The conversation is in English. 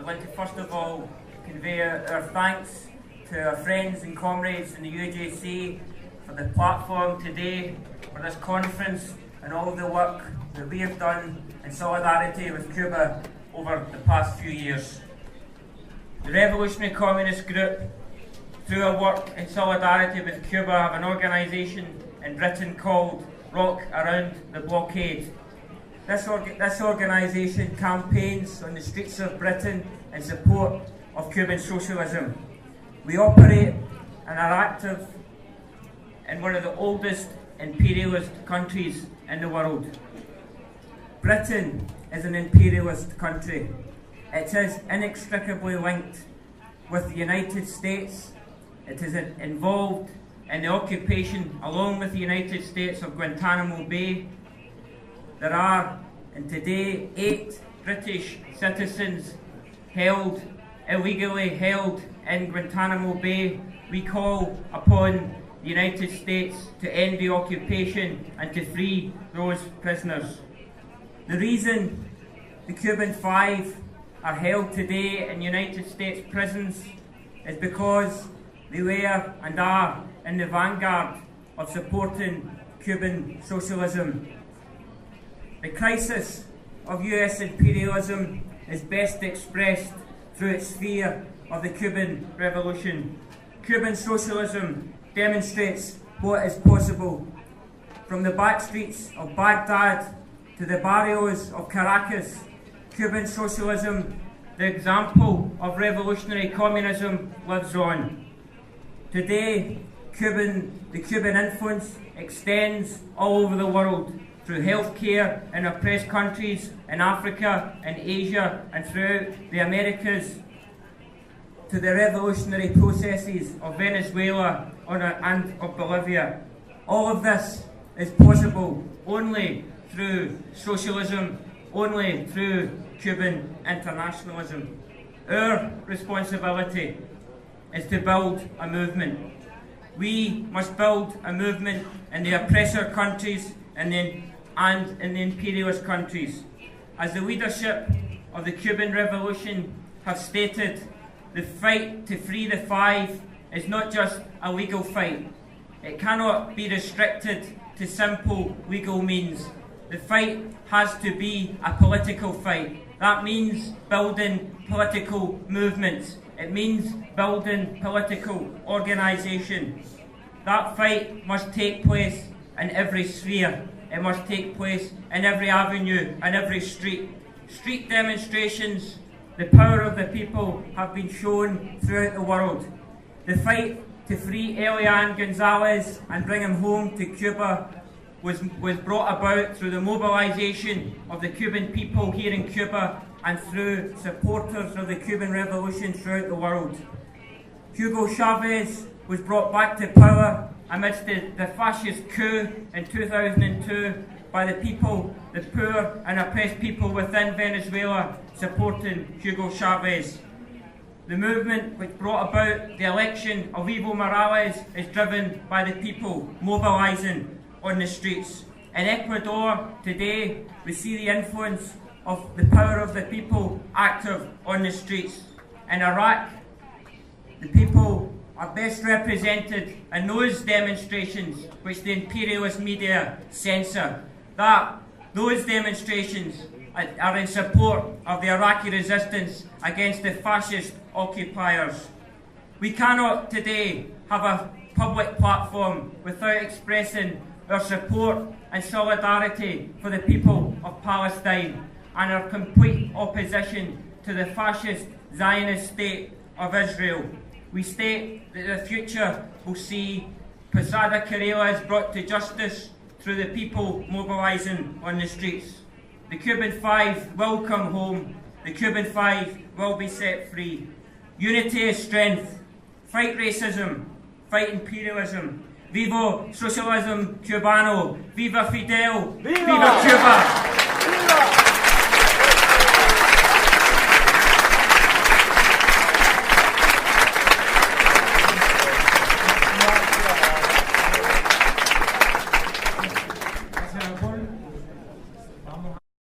would like to first of all convey our thanks to our friends and comrades in the UJC for the platform today, for this conference and all of the work that we have done in solidarity with Cuba over the past few years. The Revolutionary Communist Group, through our work in solidarity with Cuba, have an organisation in Britain called Rock Around the Blockade. This organisation campaigns on the streets of Britain in support of Cuban socialism. We operate and are active in one of the oldest imperialist countries in the world. Britain is an imperialist country. It is inextricably linked with the United States. It is involved in the occupation, along with the United States, of Guantanamo Bay. There are, and today, 8 British citizens illegally held in Guantanamo Bay. We call upon the United States to end the occupation and to free those prisoners. The reason the Cuban Five are held today in United States prisons is because they were and are in the vanguard of supporting Cuban socialism. The crisis of US imperialism is best expressed through its fear of the Cuban Revolution. Cuban socialism demonstrates what is possible. From the back streets of Baghdad to the barrios of Caracas, Cuban socialism, the example of revolutionary communism, lives on. Today, the Cuban influence extends all over the world through healthcare in oppressed countries in Africa and Asia and throughout the Americas, to the revolutionary processes of Venezuela and of Bolivia. All of this is possible only through socialism, only through Cuban internationalism. Our responsibility is to build a movement. We must build a movement in the oppressor countries and in the imperialist countries. As the leadership of the Cuban Revolution have stated, the fight to free the Five is not just a legal fight. It cannot be restricted to simple legal means. The fight has to be a political fight. That means building political movements. It means building political organisation. That fight must take place in every sphere. It must take place in every avenue and every street. Street demonstrations, the power of the people, have been shown throughout the world. The fight to free Elian Gonzalez and bring him home to Cuba was brought about through the mobilization of the Cuban people here in Cuba and through supporters of the Cuban Revolution throughout the world. Hugo Chavez was brought back to power amidst the fascist coup in 2002 by the people, the poor and oppressed people within Venezuela, supporting Hugo Chavez. The movement which brought about the election of Evo Morales is driven by the people mobilizing on the streets. In Ecuador today, we see the influence of the power of the people active on the streets. In Iraq, the people are best represented in those demonstrations which the imperialist media censor. Those demonstrations are in support of the Iraqi resistance against the fascist occupiers. We cannot today have a public platform without expressing our support and solidarity for the people of Palestine and our complete opposition to the fascist Zionist state of Israel. We state that the future will see Posada Carreras brought to justice through the people mobilising on the streets. The Cuban Five will come home. The Cuban Five will be set free. Unity is strength. Fight racism. Fight imperialism. Viva Socialism Cubano. Viva Fidel. Viva Cuba.